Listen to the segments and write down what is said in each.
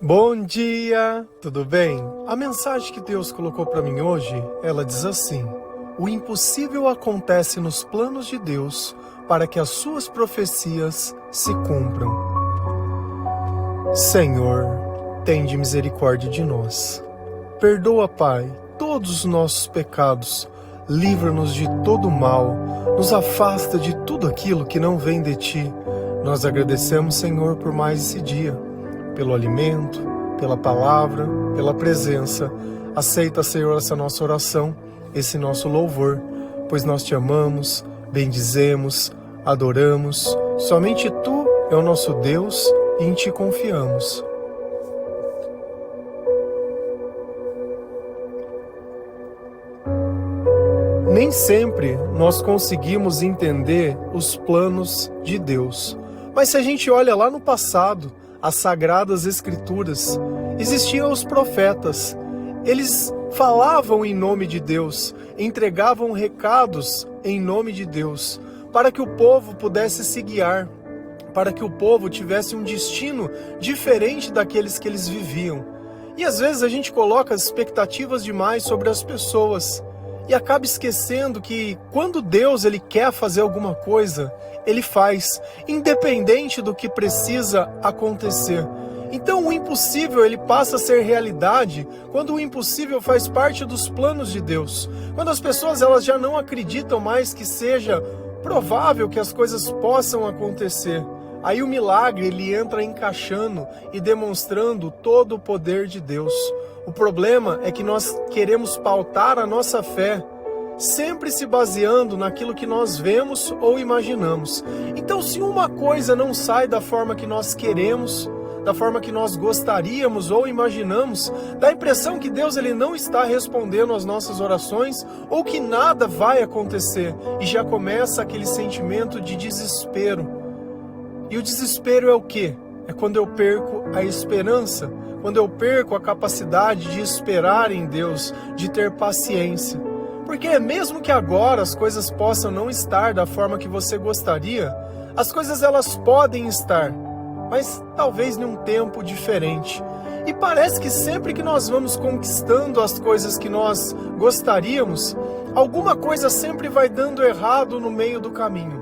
Bom dia, tudo bem? A mensagem que Deus colocou para mim hoje, ela diz assim: o impossível acontece nos planos de Deus para que as suas profecias se cumpram. Senhor, tende misericórdia de nós. Perdoa, Pai, todos os nossos pecados. Livra-nos de todo mal. Nos afasta de tudo aquilo que não vem de Ti. Nós agradecemos, Senhor, por mais esse dia. Pelo alimento, pela palavra, pela presença. Aceita, Senhor, essa nossa oração, esse nosso louvor, pois nós Te amamos, bendizemos, adoramos. Somente Tu é o nosso Deus e em Ti confiamos. Nem sempre nós conseguimos entender os planos de Deus. Mas se a gente olha lá no passado, as Sagradas Escrituras, existiam os profetas. Eles falavam em nome de Deus, entregavam recados em nome de Deus, para que o povo pudesse se guiar, para que o povo tivesse um destino diferente daqueles que eles viviam. E às vezes a gente coloca expectativas demais sobre as pessoas e acaba esquecendo que quando Deus ele quer fazer alguma coisa, Ele faz, independente do que precisa acontecer. Então o impossível ele passa a ser realidade quando o impossível faz parte dos planos de Deus. Quando as pessoas elas já não acreditam mais que seja provável que as coisas possam acontecer. Aí o milagre ele entra encaixando e demonstrando todo o poder de Deus. O problema é que nós queremos pautar a nossa fé sempre se baseando naquilo que nós vemos ou imaginamos. Então, se uma coisa não sai da forma que nós queremos, da forma que nós gostaríamos ou imaginamos, dá a impressão que Deus ele não está respondendo às nossas orações ou que nada vai acontecer e já começa aquele sentimento de desespero. E o desespero é o quê? É quando eu perco a esperança, quando eu perco a capacidade de esperar em Deus, de ter paciência. Porque mesmo que agora as coisas possam não estar da forma que você gostaria, as coisas elas podem estar, mas talvez em um tempo diferente. E parece que sempre que nós vamos conquistando as coisas que nós gostaríamos, alguma coisa sempre vai dando errado no meio do caminho.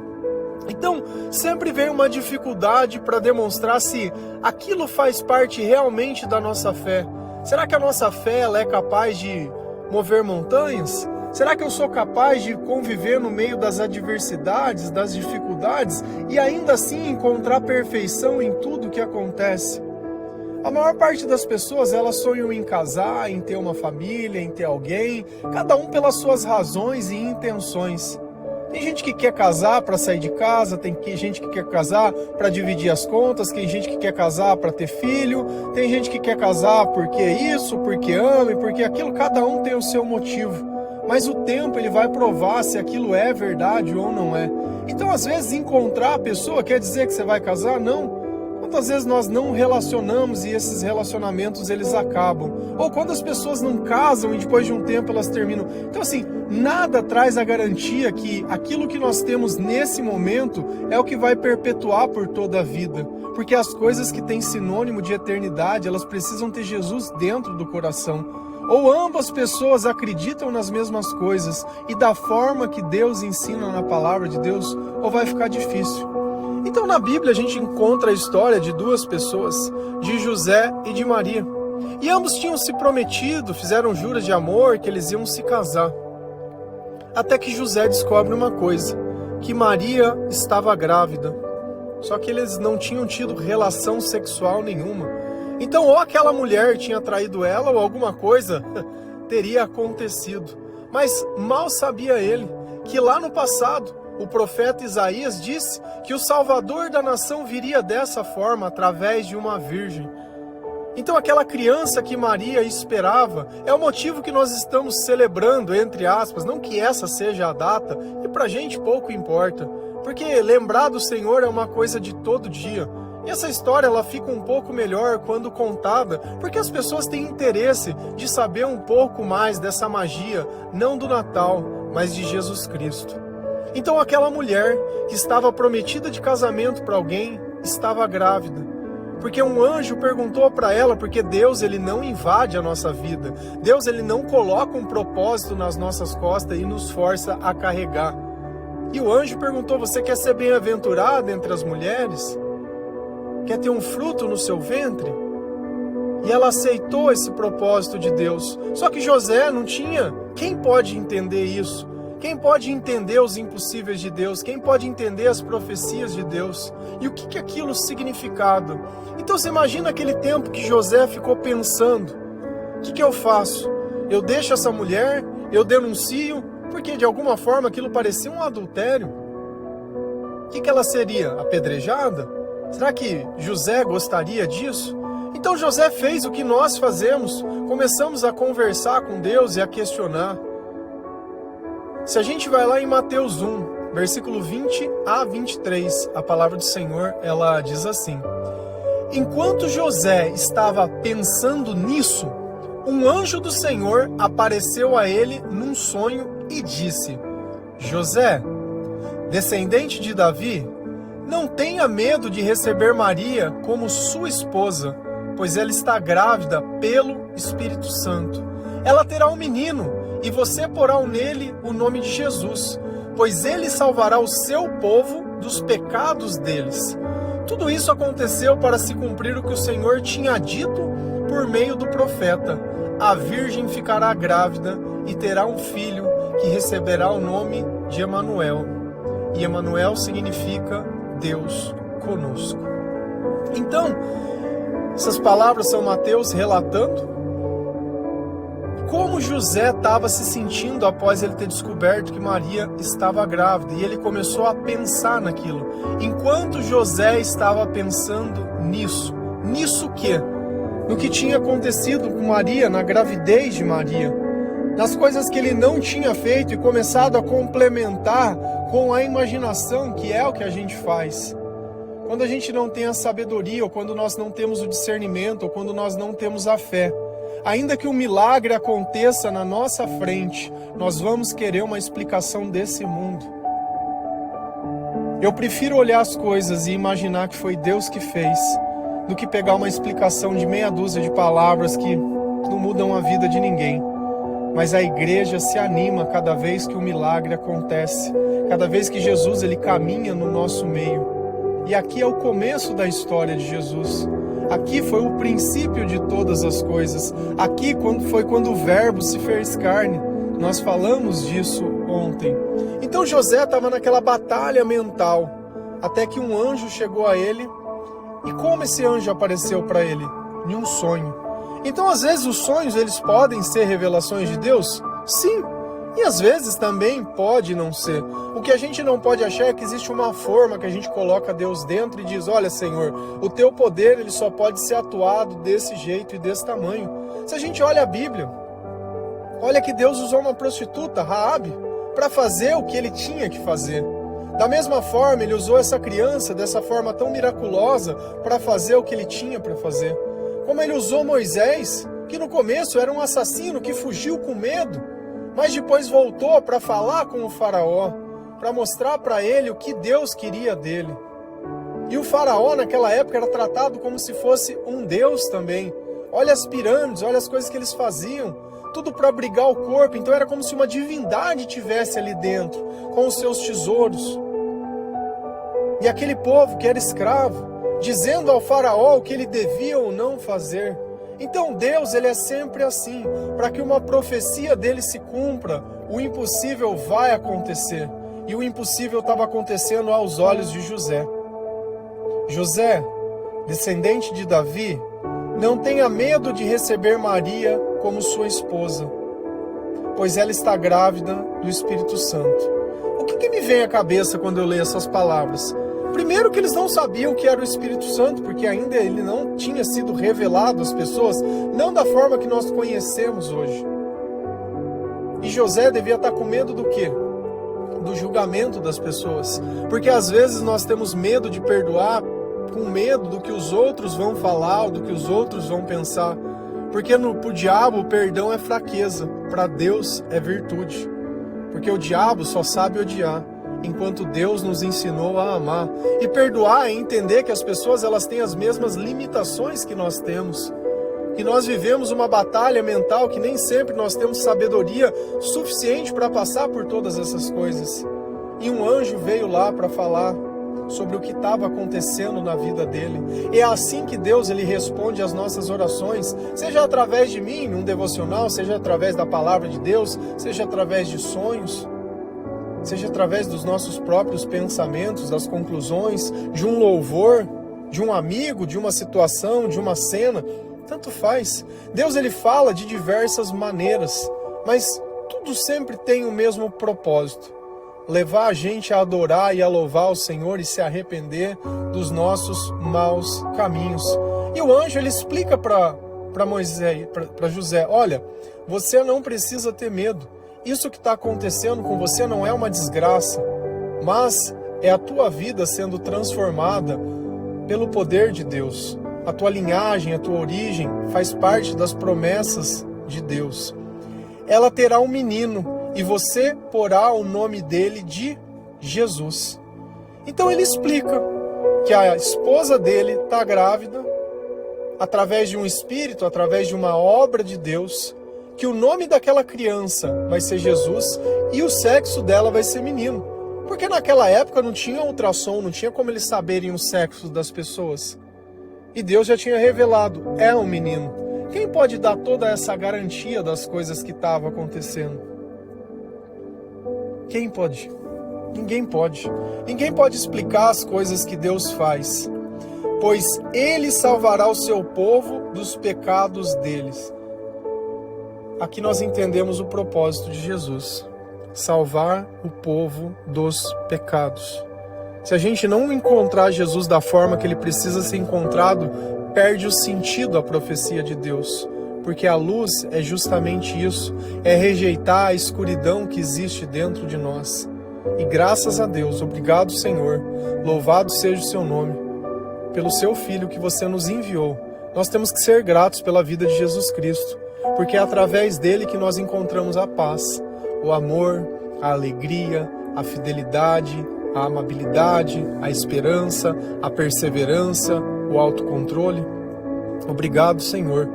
Então, sempre vem uma dificuldade para demonstrar se aquilo faz parte realmente da nossa fé. Será que a nossa fé ela é capaz de mover montanhas? Será que eu sou capaz de conviver no meio das adversidades, das dificuldades e ainda assim encontrar perfeição em tudo que acontece? A maior parte das pessoas, elas sonham em casar, em ter uma família, em ter alguém, cada um pelas suas razões e intenções. Tem gente que quer casar para sair de casa, tem gente que quer casar para dividir as contas, tem gente que quer casar para ter filho, tem gente que quer casar porque isso, porque ama e porque aquilo, cada um tem o seu motivo. Mas o tempo ele vai provar se aquilo é verdade ou não é. Então, às vezes, encontrar a pessoa quer dizer que você vai casar? Não. Quantas vezes nós não relacionamos e esses relacionamentos eles acabam? Ou quando as pessoas não casam e depois de um tempo elas terminam. Então, assim, nada traz a garantia que aquilo que nós temos nesse momento é o que vai perpetuar por toda a vida. Porque as coisas que têm sinônimo de eternidade, elas precisam ter Jesus dentro do coração. Ou ambas pessoas acreditam nas mesmas coisas e da forma que Deus ensina na palavra de Deus, ou vai ficar difícil. Então na Bíblia a gente encontra a história de duas pessoas, de José e de Maria. E ambos tinham se prometido, fizeram juras de amor que eles iam se casar. Até que José descobre uma coisa, que Maria estava grávida. Só que eles não tinham tido relação sexual nenhuma. Então, ou aquela mulher tinha traído ela, ou alguma coisa teria acontecido. Mas mal sabia ele que lá no passado, o profeta Isaías disse que o Salvador da nação viria dessa forma, através de uma virgem. Então, aquela criança que Maria esperava é o motivo que nós estamos celebrando, entre aspas, não que essa seja a data, e pra gente pouco importa, porque lembrar do Senhor é uma coisa de todo dia. E essa história ela fica um pouco melhor quando contada, porque as pessoas têm interesse de saber um pouco mais dessa magia, não do Natal, mas de Jesus Cristo. Então aquela mulher que estava prometida de casamento para alguém, estava grávida. Porque um anjo perguntou para ela, porque Deus, ele não invade a nossa vida. Deus, ele não coloca um propósito nas nossas costas e nos força a carregar. E o anjo perguntou, você quer ser bem-aventurada entre as mulheres? Quer ter um fruto no seu ventre? E ela aceitou esse propósito de Deus. Só que José não tinha. Quem pode entender isso? Quem pode entender os impossíveis de Deus? Quem pode entender as profecias de Deus? E o que aquilo significava? Então você imagina aquele tempo que José ficou pensando. O que eu faço? Eu deixo essa mulher? Eu denuncio? Porque de alguma forma aquilo parecia um adultério. O que ela seria? Apedrejada? Será que José gostaria disso? Então José fez o que nós fazemos. Começamos a conversar com Deus e a questionar. Se a gente vai lá em Mateus 1, versículo 20 a 23, a palavra do Senhor, ela diz assim: enquanto José estava pensando nisso, um anjo do Senhor apareceu a ele num sonho e disse: José, descendente de Davi, não tenha medo de receber Maria como sua esposa, pois ela está grávida pelo Espírito Santo. Ela terá um menino, e você porá nele o nome de Jesus, pois ele salvará o seu povo dos pecados deles. Tudo isso aconteceu para se cumprir o que o Senhor tinha dito por meio do profeta. A virgem ficará grávida e terá um filho, que receberá o nome de Emanuel. E Emanuel significa Deus conosco. Então, essas palavras são Mateus relatando como José estava se sentindo após ele ter descoberto que Maria estava grávida. E ele começou a pensar naquilo. Enquanto José estava pensando nisso. Nisso o quê? No que tinha acontecido com Maria, na gravidez de Maria. Nas coisas que ele não tinha feito e começado a complementar com a imaginação, que é o que a gente faz. Quando a gente não tem a sabedoria, ou quando nós não temos o discernimento, ou quando nós não temos a fé. Ainda que um milagre aconteça na nossa frente, nós vamos querer uma explicação desse mundo. Eu prefiro olhar as coisas e imaginar que foi Deus que fez, do que pegar uma explicação de meia dúzia de palavras que não mudam a vida de ninguém. Mas a igreja se anima cada vez que o milagre acontece, cada vez que Jesus ele caminha no nosso meio. E aqui é o começo da história de Jesus. Aqui foi o princípio de todas as coisas. Aqui foi quando o Verbo se fez carne. Nós falamos disso ontem. Então José estava naquela batalha mental, até que um anjo chegou a ele. E como esse anjo apareceu para ele? Em um sonho. Então às vezes os sonhos eles podem ser revelações de Deus? Sim. E às vezes também pode não ser. O que a gente não pode achar é que existe uma forma que a gente coloca Deus dentro e diz: olha, Senhor, o teu poder ele só pode ser atuado desse jeito e desse tamanho. Se a gente olha a Bíblia, olha que Deus usou uma prostituta, Raabe, para fazer o que ele tinha que fazer. Da mesma forma, ele usou essa criança dessa forma tão miraculosa para fazer o que ele tinha para fazer. Como ele usou Moisés, que no começo era um assassino que fugiu com medo, mas depois voltou para falar com o faraó, para mostrar para ele o que Deus queria dele. E o faraó naquela época era tratado como se fosse um deus também. Olha as pirâmides, olha as coisas que eles faziam, tudo para abrigar o corpo. Então era como se uma divindade tivesse ali dentro, com os seus tesouros. E aquele povo que era escravo, dizendo ao faraó o que ele devia ou não fazer. Então Deus, ele é sempre assim, para que uma profecia dele se cumpra, o impossível vai acontecer. E o impossível estava acontecendo aos olhos de José. José, descendente de Davi, não tenha medo de receber Maria como sua esposa, pois ela está grávida do Espírito Santo. O que me vem à cabeça quando eu leio essas palavras? Primeiro que eles não sabiam o que era o Espírito Santo, porque ainda ele não tinha sido revelado às pessoas, não da forma que nós conhecemos hoje. E José devia estar com medo do quê? Do julgamento das pessoas. Porque às vezes nós temos medo de perdoar, com medo do que os outros vão falar, ou do que os outros vão pensar. Porque pro diabo o perdão é fraqueza, para Deus é virtude. Porque o diabo só sabe odiar. enquanto Deus nos ensinou a amar. E perdoar é entender que as pessoas elas têm as mesmas limitações que nós temos. Que nós vivemos uma batalha mental que nem sempre nós temos sabedoria suficiente para passar por todas essas coisas. E um anjo veio lá para falar sobre o que estava acontecendo na vida dele. E é assim que Deus ele responde às nossas orações, seja através de mim, num devocional, seja através da palavra de Deus, seja através de sonhos, seja através dos nossos próprios pensamentos, das conclusões, de um louvor, de um amigo, de uma situação, de uma cena, tanto faz. Deus ele fala de diversas maneiras, mas tudo sempre tem o mesmo propósito: levar a gente a adorar e a louvar o Senhor e se arrepender dos nossos maus caminhos. E o anjo ele explica para Moisés, para José: olha, você não precisa ter medo. Isso que está acontecendo com você não é uma desgraça, mas é a tua vida sendo transformada pelo poder de Deus. A tua linhagem, a tua origem faz parte das promessas de Deus. Ela terá um menino e você porá o nome dele de Jesus. Então ele explica que a esposa dele está grávida, através de um espírito, através de uma obra de Deus, que o nome daquela criança vai ser Jesus e o sexo dela vai ser menino. Porque naquela época não tinha ultrassom, não tinha como eles saberem o sexo das pessoas. E Deus já tinha revelado: é um menino. Quem pode dar toda essa garantia das coisas que estavam acontecendo? Quem pode? Ninguém pode. Ninguém pode explicar as coisas que Deus faz. Pois Ele salvará o seu povo dos pecados deles. Aqui nós entendemos o propósito de Jesus: salvar o povo dos pecados. Se a gente não encontrar Jesus da forma que ele precisa ser encontrado, perde o sentido a profecia de Deus. Porque a luz é justamente isso, é rejeitar a escuridão que existe dentro de nós. E graças a Deus, obrigado Senhor, louvado seja o seu nome, pelo seu Filho que você nos enviou. Nós temos que ser gratos pela vida de Jesus Cristo, porque é através dele que nós encontramos a paz, o amor, a alegria, a fidelidade, a amabilidade, a esperança, a perseverança, o autocontrole. Obrigado, Senhor.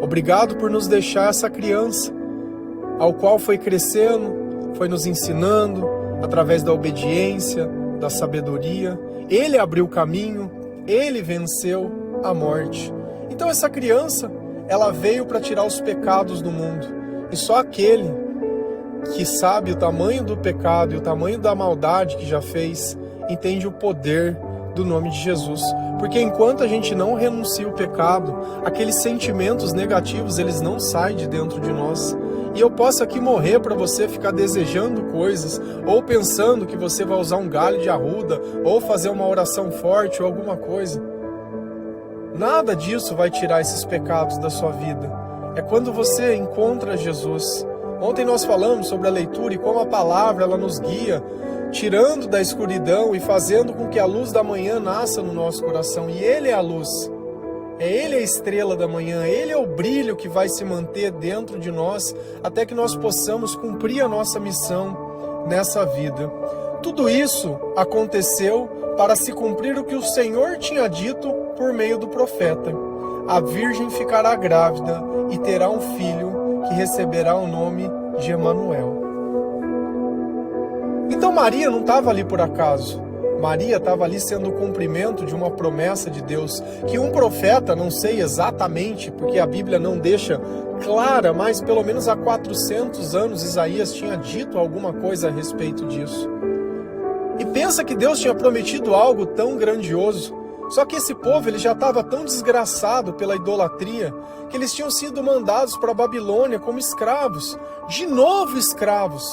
Obrigado por nos deixar essa criança, ao qual foi crescendo, foi nos ensinando, através da obediência, da sabedoria. Ele abriu o caminho, ele venceu a morte. Então essa criança, ela veio para tirar os pecados do mundo. E só aquele que sabe o tamanho do pecado e o tamanho da maldade que já fez, entende o poder do nome de Jesus. Porque enquanto a gente não renuncia o pecado, aqueles sentimentos negativos, eles não saem de dentro de nós. E eu posso aqui morrer para você ficar desejando coisas, ou pensando que você vai usar um galho de arruda, ou fazer uma oração forte, ou alguma coisa. Nada disso vai tirar esses pecados da sua vida. É quando você encontra Jesus. Ontem nós falamos sobre a leitura e como a palavra ela nos guia, tirando da escuridão e fazendo com que a luz da manhã nasça no nosso coração. E Ele é a luz, Ele é a estrela da manhã, Ele é o brilho que vai se manter dentro de nós até que nós possamos cumprir a nossa missão nessa vida. Tudo isso aconteceu para se cumprir o que o Senhor tinha dito por meio do profeta. A virgem ficará grávida e terá um filho que receberá o nome de Emanuel. Então Maria não estava ali por acaso. Maria estava ali sendo o cumprimento de uma promessa de Deus, que um profeta, não sei exatamente, porque a Bíblia não deixa clara, mas pelo menos há 400 anos Isaías tinha dito alguma coisa a respeito disso. E pensa que Deus tinha prometido algo tão grandioso. Só que esse povo ele já estava tão desgraçado pela idolatria que eles tinham sido mandados para a Babilônia como escravos, de novo escravos.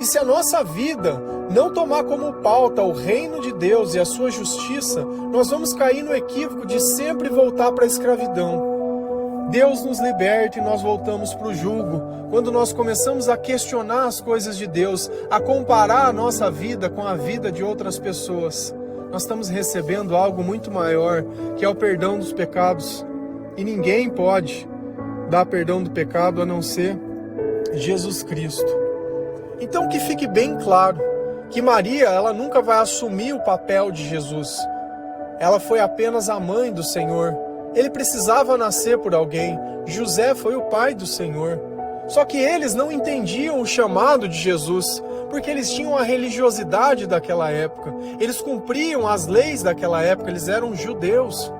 E se a nossa vida não tomar como pauta o reino de Deus e a sua justiça, nós vamos cair no equívoco de sempre voltar para a escravidão. Deus nos liberta e nós voltamos para o jugo. Quando nós começamos a questionar as coisas de Deus, a comparar a nossa vida com a vida de outras pessoas, nós estamos recebendo algo muito maior, que é o perdão dos pecados. E ninguém pode dar perdão do pecado a não ser Jesus Cristo. Então que fique bem claro, que Maria, ela nunca vai assumir o papel de Jesus. Ela foi apenas a mãe do Senhor. Ele precisava nascer por alguém. José foi o pai do Senhor. Só que eles não entendiam o chamado de Jesus, porque eles tinham a religiosidade daquela época. Eles cumpriam as leis daquela época, eles eram judeus.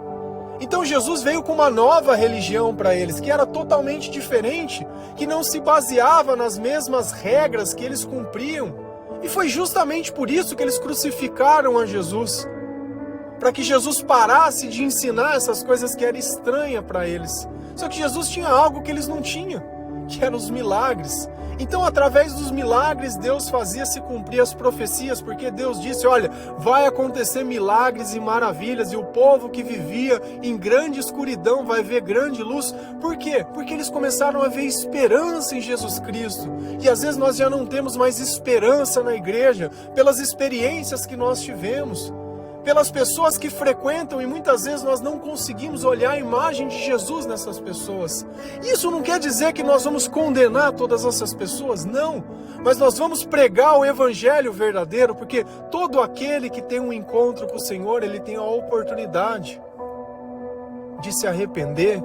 Então Jesus veio com uma nova religião para eles, que era totalmente diferente, que não se baseava nas mesmas regras que eles cumpriam. E foi justamente por isso que eles crucificaram a Jesus, para que Jesus parasse de ensinar essas coisas que eram estranhas para eles. Só que Jesus tinha algo que eles não tinham, que eram os milagres. Então, através dos milagres, Deus fazia se cumprir as profecias, porque Deus disse, olha, vai acontecer milagres e maravilhas, e o povo que vivia em grande escuridão vai ver grande luz. Por quê? Porque eles começaram a ver esperança em Jesus Cristo. E às vezes nós já não temos mais esperança na igreja, pelas experiências que nós tivemos, pelas pessoas que frequentam, e muitas vezes nós não conseguimos olhar a imagem de Jesus nessas pessoas. Isso não quer dizer que nós vamos condenar todas essas pessoas, não. Mas nós vamos pregar o evangelho verdadeiro, porque todo aquele que tem um encontro com o Senhor, ele tem a oportunidade de se arrepender,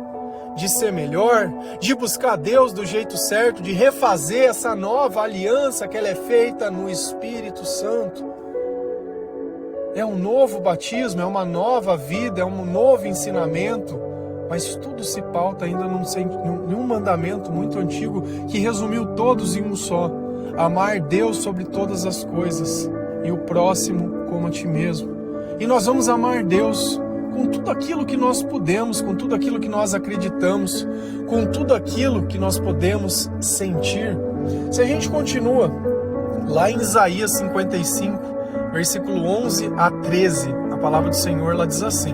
de ser melhor, de buscar Deus do jeito certo, de refazer essa nova aliança que ela é feita no Espírito Santo. É um novo batismo, é uma nova vida, é um novo ensinamento, mas tudo se pauta ainda num mandamento muito antigo que resumiu todos em um só: amar Deus sobre todas as coisas e o próximo como a ti mesmo. E nós vamos amar Deus com tudo aquilo que nós podemos, com tudo aquilo que nós acreditamos, com tudo aquilo que nós podemos sentir. Se a gente continua lá em Isaías 55, versículo 11 a 13, a palavra do Senhor ela diz assim: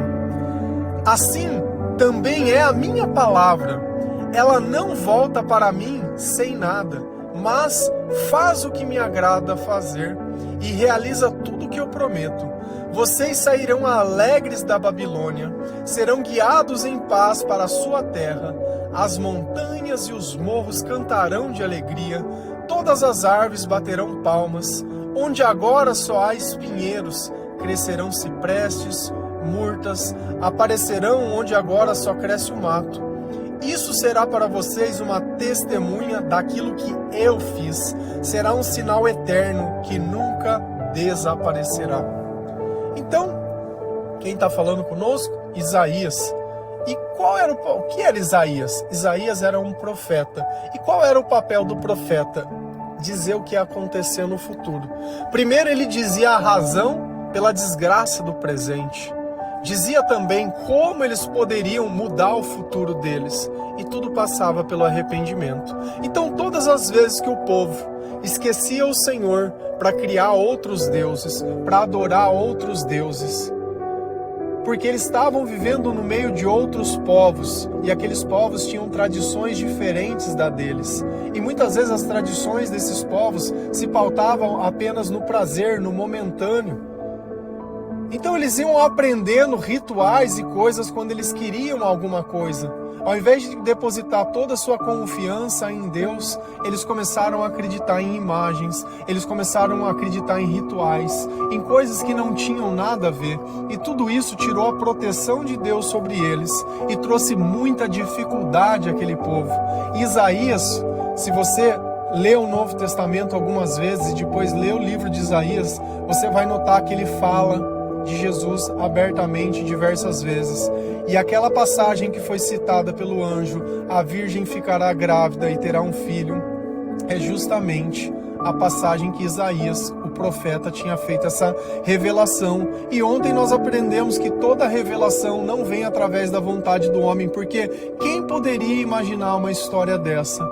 assim também é a minha palavra, ela não volta para mim sem nada, mas faz o que me agrada fazer e realiza tudo o que eu prometo. Vocês sairão alegres da Babilônia, serão guiados em paz para a sua terra, as montanhas e os morros cantarão de alegria, todas as árvores baterão palmas. Onde agora só há espinheiros, crescerão ciprestes, murtas, aparecerão onde agora só cresce o mato. Isso será para vocês uma testemunha daquilo que eu fiz. Será um sinal eterno que nunca desaparecerá. Então, quem está falando conosco? Isaías. E o que era Isaías? Isaías era um profeta. E qual era o papel do profeta? Dizer o que ia acontecer no futuro. Primeiro ele dizia a razão pela desgraça do presente. Dizia também como eles poderiam mudar o futuro deles. E tudo passava pelo arrependimento. Então todas as vezes que o povo esquecia o Senhor para criar outros deuses, para adorar outros deuses, porque eles estavam vivendo no meio de outros povos, e aqueles povos tinham tradições diferentes da deles. E muitas vezes as tradições desses povos se pautavam apenas no prazer, no momentâneo. Então eles iam aprendendo rituais e coisas quando eles queriam alguma coisa. Ao invés de depositar toda a sua confiança em Deus, eles começaram a acreditar em imagens, eles começaram a acreditar em rituais, em coisas que não tinham nada a ver. E tudo isso tirou a proteção de Deus sobre eles e trouxe muita dificuldade àquele povo. Isaías, se você lê o Novo Testamento algumas vezes e depois lê o livro de Isaías, você vai notar que ele fala de Jesus abertamente diversas vezes. E aquela passagem que foi citada pelo anjo, a virgem ficará grávida e terá um filho, é justamente a passagem que Isaías, o profeta, tinha feito essa revelação. E ontem nós aprendemos que toda revelação não vem através da vontade do homem, porque quem poderia imaginar uma história dessa?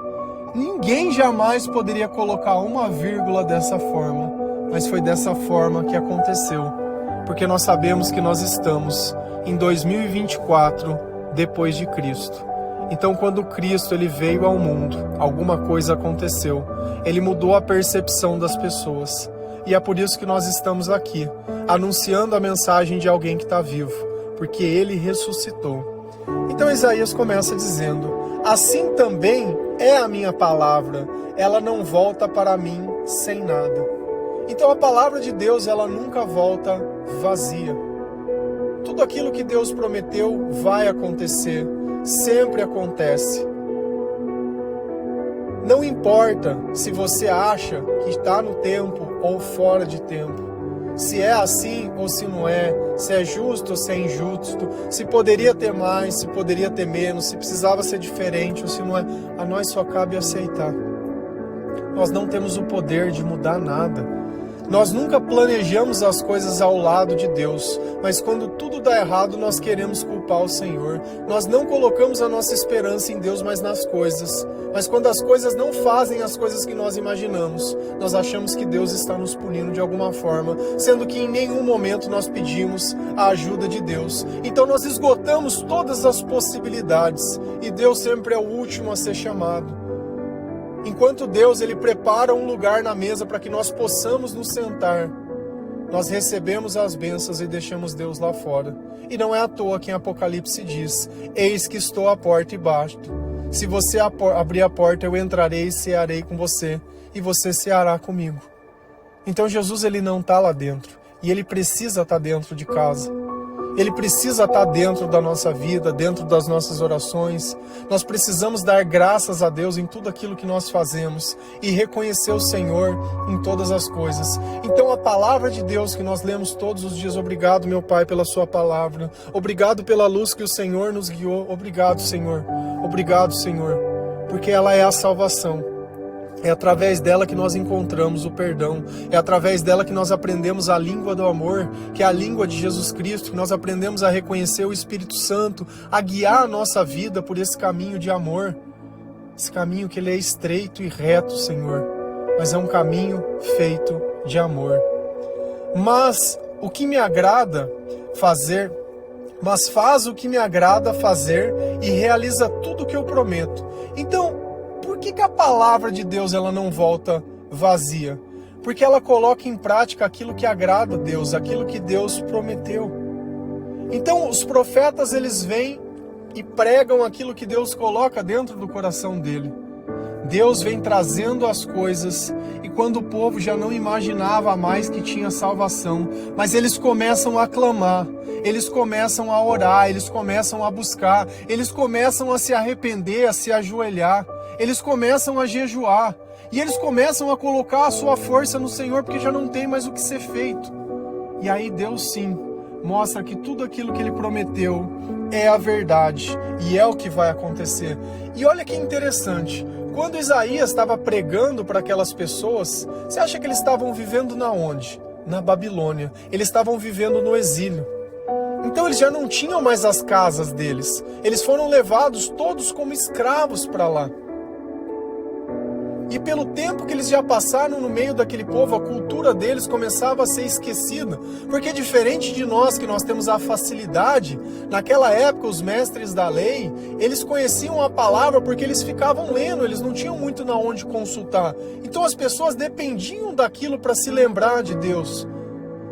Ninguém jamais poderia colocar uma vírgula dessa forma, mas foi dessa forma que aconteceu. Porque nós sabemos que nós estamos em 2024 depois de Cristo. Então, quando Cristo ele veio ao mundo, alguma coisa aconteceu. Ele mudou a percepção das pessoas. E é por isso que nós estamos aqui, anunciando a mensagem de alguém que está vivo, porque ele ressuscitou. Então Isaías começa dizendo: assim também é a minha palavra, ela não volta para mim sem nada. Então a palavra de Deus, ela nunca volta vazia. Tudo aquilo que Deus prometeu vai acontecer, sempre acontece. Não importa se você acha que está no tempo ou fora de tempo, se é assim ou se não é, se é justo ou se é injusto, se poderia ter mais, se poderia ter menos, se precisava ser diferente ou se não é, a nós só cabe aceitar. Nós não temos o poder de mudar nada. Nós nunca planejamos as coisas ao lado de Deus, mas quando tudo dá errado, nós queremos culpar o Senhor. Nós não colocamos a nossa esperança em Deus, mas nas coisas. Mas quando as coisas não fazem as coisas que nós imaginamos, nós achamos que Deus está nos punindo de alguma forma, sendo que em nenhum momento nós pedimos a ajuda de Deus. Então nós esgotamos todas as possibilidades, e Deus sempre é o último a ser chamado. Enquanto Deus, Ele prepara um lugar na mesa para que nós possamos nos sentar, nós recebemos as bênçãos e deixamos Deus lá fora. E não é à toa que em Apocalipse diz: eis que estou à porta e bato. Se você abrir a porta, eu entrarei e cearei com você, e você ceará comigo. Então Jesus, Ele não está lá dentro, e Ele precisa estar dentro de casa. Ele precisa estar dentro da nossa vida, dentro das nossas orações. Nós precisamos dar graças a Deus em tudo aquilo que nós fazemos e reconhecer o Senhor em todas as coisas. Então a palavra de Deus que nós lemos todos os dias, obrigado, meu Pai, pela sua palavra. Obrigado pela luz que o Senhor nos guiou. Obrigado, Senhor. Obrigado, Senhor, porque ela é a salvação. É através dela que nós encontramos o perdão. É através dela que nós aprendemos a língua do amor, que é a língua de Jesus Cristo, que nós aprendemos a reconhecer o Espírito Santo, a guiar a nossa vida por esse caminho de amor. Esse caminho que ele é estreito e reto, Senhor, mas é um caminho feito de amor. Mas o que me agrada fazer, mas faz o que me agrada fazer e realiza tudo o que eu prometo. Então, por que a palavra de Deus ela não volta vazia? Porque ela coloca em prática aquilo que agrada a Deus, aquilo que Deus prometeu. Então os profetas, eles vêm e pregam aquilo que Deus coloca dentro do coração dele. Deus vem trazendo as coisas, e quando o povo já não imaginava mais que tinha salvação, mas eles começam a clamar, eles começam a orar, eles começam a buscar, eles começam a se arrepender, a se ajoelhar, eles começam a jejuar, e eles começam a colocar a sua força no Senhor, porque já não tem mais o que ser feito. E aí Deus sim mostra que tudo aquilo que Ele prometeu é a verdade, e é o que vai acontecer. E olha que interessante, quando Isaías estava pregando para aquelas pessoas, você acha que eles estavam vivendo na onde? Na Babilônia. Eles estavam vivendo no exílio. Então eles já não tinham mais as casas deles. Eles foram levados todos como escravos para lá. E pelo tempo que eles já passaram no meio daquele povo, a cultura deles começava a ser esquecida. Porque diferente de nós, que nós temos a facilidade, naquela época os mestres da lei, eles conheciam a palavra porque eles ficavam lendo, eles não tinham muito na onde consultar. Então as pessoas dependiam daquilo para se lembrar de Deus.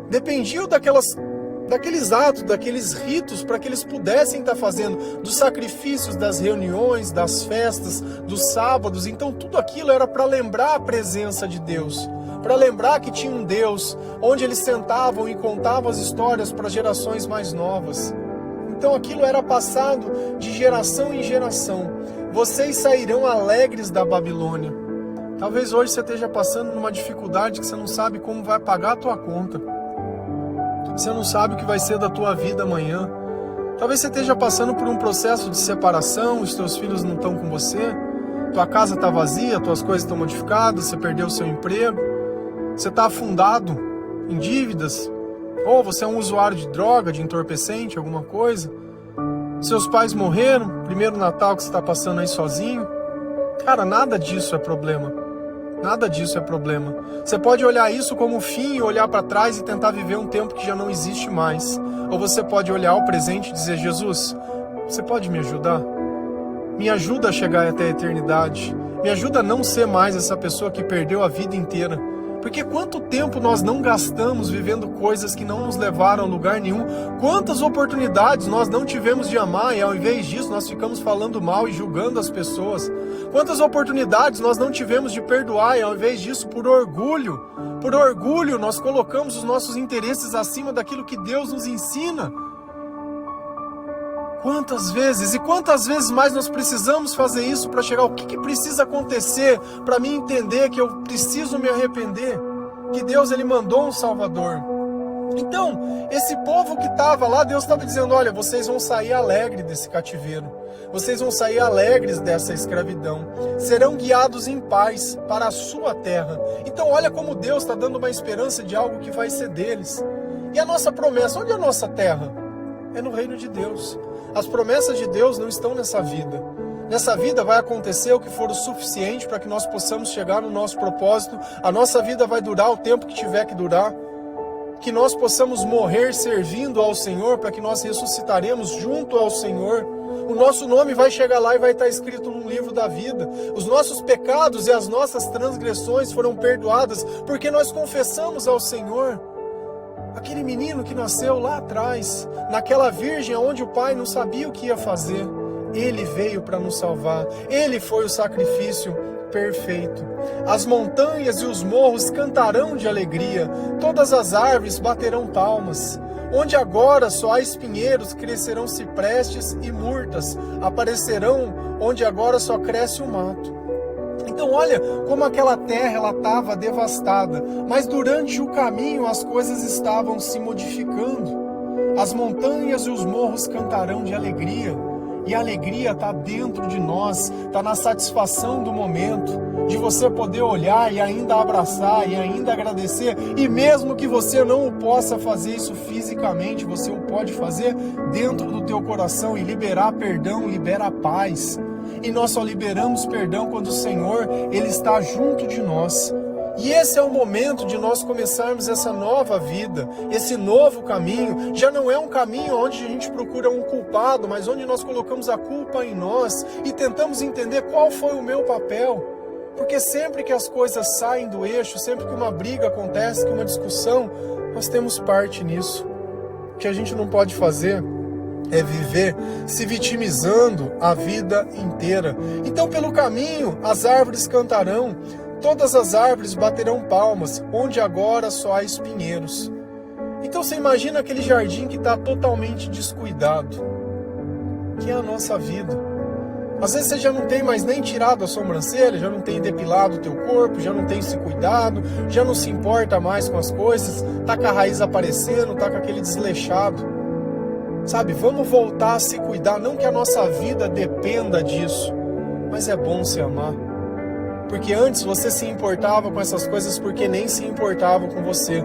Dependiam daqueles atos, daqueles ritos, para que eles pudessem estar fazendo, dos sacrifícios, das reuniões, das festas, dos sábados. Então tudo aquilo era para lembrar a presença de Deus, para lembrar que tinha um Deus, onde eles sentavam e contavam as histórias para gerações mais novas. Então aquilo era passado de geração em geração. Vocês sairão alegres da Babilônia. Talvez hoje você esteja passando numa dificuldade que você não sabe como vai pagar a tua conta. Você não sabe o que vai ser da tua vida amanhã. Talvez você esteja passando por um processo de separação, os teus filhos não estão com você, tua casa está vazia, tuas coisas estão modificadas, você perdeu o seu emprego, você está afundado em dívidas, ou você é um usuário de droga, de entorpecente, alguma coisa. Seus pais morreram, primeiro Natal que você está passando aí sozinho. Cara, nada disso é problema. Nada disso é problema. Você pode olhar isso como fim e olhar para trás e tentar viver um tempo que já não existe mais. Ou você pode olhar o presente e dizer: Jesus, você pode me ajudar? Me ajuda a chegar até a eternidade. Me ajuda a não ser mais essa pessoa que perdeu a vida inteira. Porque quanto tempo nós não gastamos vivendo coisas que não nos levaram a lugar nenhum? Quantas oportunidades nós não tivemos de amar e ao invés disso nós ficamos falando mal e julgando as pessoas? Quantas oportunidades nós não tivemos de perdoar e ao invés disso, por orgulho, Por orgulho, nós colocamos os nossos interesses acima daquilo que Deus nos ensina. Quantas vezes mais nós precisamos fazer isso para chegar? O que precisa acontecer para mim entender que eu preciso me arrepender? Que Deus, Ele mandou um Salvador. Então, esse povo que estava lá, Deus estava dizendo, olha, vocês vão sair alegres desse cativeiro. Vocês vão sair alegres dessa escravidão. Serão guiados em paz para a sua terra. Então, olha como Deus está dando uma esperança de algo que vai ser deles. E a nossa promessa, onde é a nossa terra? É no reino de Deus. As promessas de Deus não estão nessa vida. Nessa vida vai acontecer o que for o suficiente para que nós possamos chegar no nosso propósito. A nossa vida vai durar o tempo que tiver que durar. Que nós possamos morrer servindo ao Senhor, para que nós ressuscitaremos junto ao Senhor. O nosso nome vai chegar lá e vai estar escrito no livro da vida. Os nossos pecados e as nossas transgressões foram perdoadas, porque nós confessamos ao Senhor. Aquele menino que nasceu lá atrás, naquela virgem onde o pai não sabia o que ia fazer, ele veio para nos salvar. Ele foi o sacrifício perfeito. As montanhas e os morros cantarão de alegria, todas as árvores baterão palmas. Onde agora só há espinheiros, crescerão ciprestes e murtas, aparecerão onde agora só cresce o mato. Então olha como aquela terra ela estava devastada, mas durante o caminho as coisas estavam se modificando. As montanhas e os morros cantarão de alegria. E a alegria está dentro de nós, está na satisfação do momento, de você poder olhar e ainda abraçar e ainda agradecer. E mesmo que você não o possa fazer isso fisicamente, você o pode fazer dentro do teu coração e liberar perdão, libera paz. E nós só liberamos perdão quando o Senhor, Ele está junto de nós. E esse é o momento de nós começarmos essa nova vida, esse novo caminho. Já não é um caminho onde a gente procura um culpado, mas onde nós colocamos a culpa em nós e tentamos entender qual foi o meu papel. Porque sempre que as coisas saem do eixo, sempre que uma briga acontece, que uma discussão, nós temos parte nisso. O que a gente não pode fazer é viver se vitimizando a vida inteira. Então, pelo caminho, as árvores cantarão, todas as árvores baterão palmas, onde agora só há espinheiros. Então você imagina aquele jardim que está totalmente descuidado, que é a nossa vida. Às vezes você já não tem mais nem tirado a sobrancelha, já não tem depilado o teu corpo, já não tem se cuidado, já não se importa mais com as coisas, tá com a raiz aparecendo, tá com aquele desleixado. Sabe, vamos voltar a se cuidar, não que a nossa vida dependa disso, mas é bom se amar. Porque antes você se importava com essas coisas porque nem se importavam com você.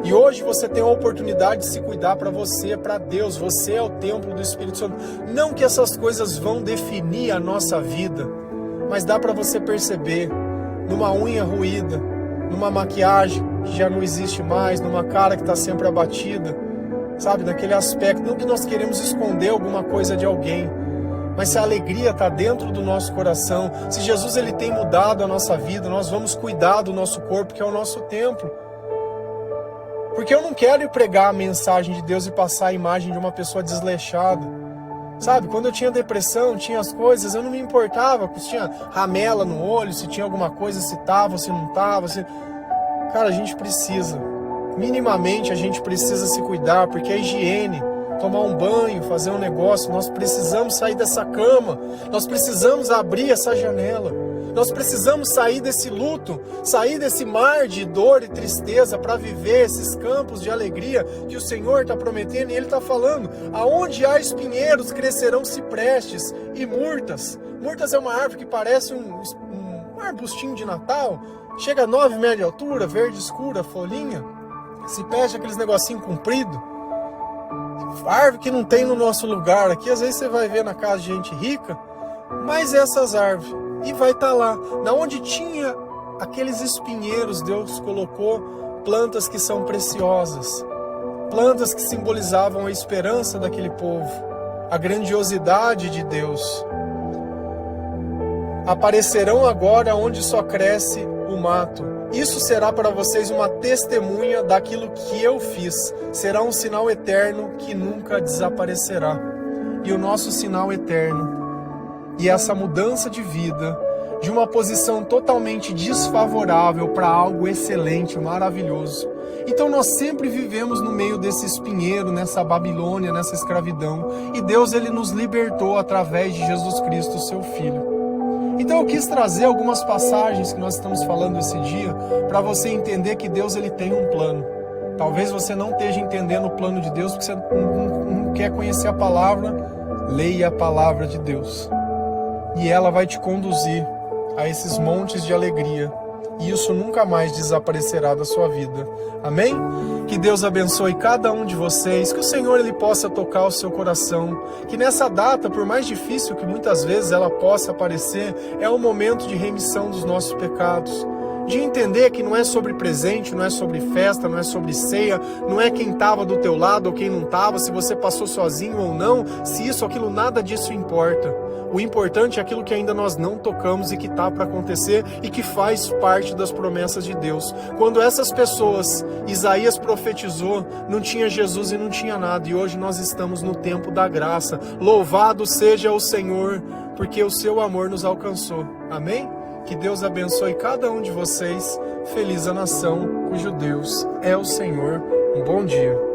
E hoje você tem a oportunidade de se cuidar para você, para Deus. Você é o templo do Espírito Santo. Não que essas coisas vão definir a nossa vida, mas dá para você perceber numa unha ruída, numa maquiagem que já não existe mais, numa cara que está sempre abatida, sabe? Naquele aspecto, não que nós queremos esconder alguma coisa de alguém, mas se a alegria está dentro do nosso coração, se Jesus ele tem mudado a nossa vida, nós vamos cuidar do nosso corpo, que é o nosso templo. Porque eu não quero ir pregar a mensagem de Deus e passar a imagem de uma pessoa desleixada. Sabe, quando eu tinha depressão, tinha as coisas, eu não me importava se tinha ramela no olho, se tinha alguma coisa, se estava, se não estava. Cara, a gente precisa, minimamente a gente precisa se cuidar, porque a higiene, tomar um banho, fazer um negócio, nós precisamos sair dessa cama, nós precisamos abrir essa janela, nós precisamos sair desse luto, sair desse mar de dor e tristeza para viver esses campos de alegria que o Senhor está prometendo. E Ele está falando, aonde há espinheiros crescerão ciprestes e murtas. Murtas é uma árvore que parece um arbustinho de Natal, chega a 9 metros de altura, verde escura, folhinha, cipreste aqueles negocinho comprido. Árvore que não tem no nosso lugar aqui, às vezes você vai ver na casa de gente rica, mas essas árvores, e vai estar lá, na onde tinha aqueles espinheiros, Deus colocou plantas que são preciosas, plantas que simbolizavam a esperança daquele povo, a grandiosidade de Deus. Aparecerão agora onde só cresce o mato. Isso será para vocês uma testemunha daquilo que eu fiz. Será um sinal eterno que nunca desaparecerá. E o nosso sinal eterno, e essa mudança de vida, de uma posição totalmente desfavorável para algo excelente, maravilhoso. Então nós sempre vivemos no meio desse espinheiro, nessa Babilônia, nessa escravidão, e Deus ele nos libertou através de Jesus Cristo, seu Filho. Então eu quis trazer algumas passagens que nós estamos falando esse dia para você entender que Deus ele tem um plano. Talvez você não esteja entendendo o plano de Deus porque você não quer conhecer a palavra. Leia a palavra de Deus e ela vai te conduzir a esses montes de alegria. E isso nunca mais desaparecerá da sua vida. Amém? Que Deus abençoe cada um de vocês, que o Senhor ele possa tocar o seu coração, que nessa data, por mais difícil que muitas vezes ela possa parecer, é um momento de remissão dos nossos pecados, de entender que não é sobre presente, não é sobre festa, não é sobre ceia, não é quem estava do teu lado ou quem não estava, se você passou sozinho ou não, se isso ou aquilo, nada disso importa. O importante é aquilo que ainda nós não tocamos e que está para acontecer e que faz parte das promessas de Deus. Quando essas pessoas, Isaías profetizou, não tinha Jesus e não tinha nada, e hoje nós estamos no tempo da graça. Louvado seja o Senhor, porque o seu amor nos alcançou. Amém? Que Deus abençoe cada um de vocês. Feliz a nação cujo Deus é o Senhor. Um bom dia.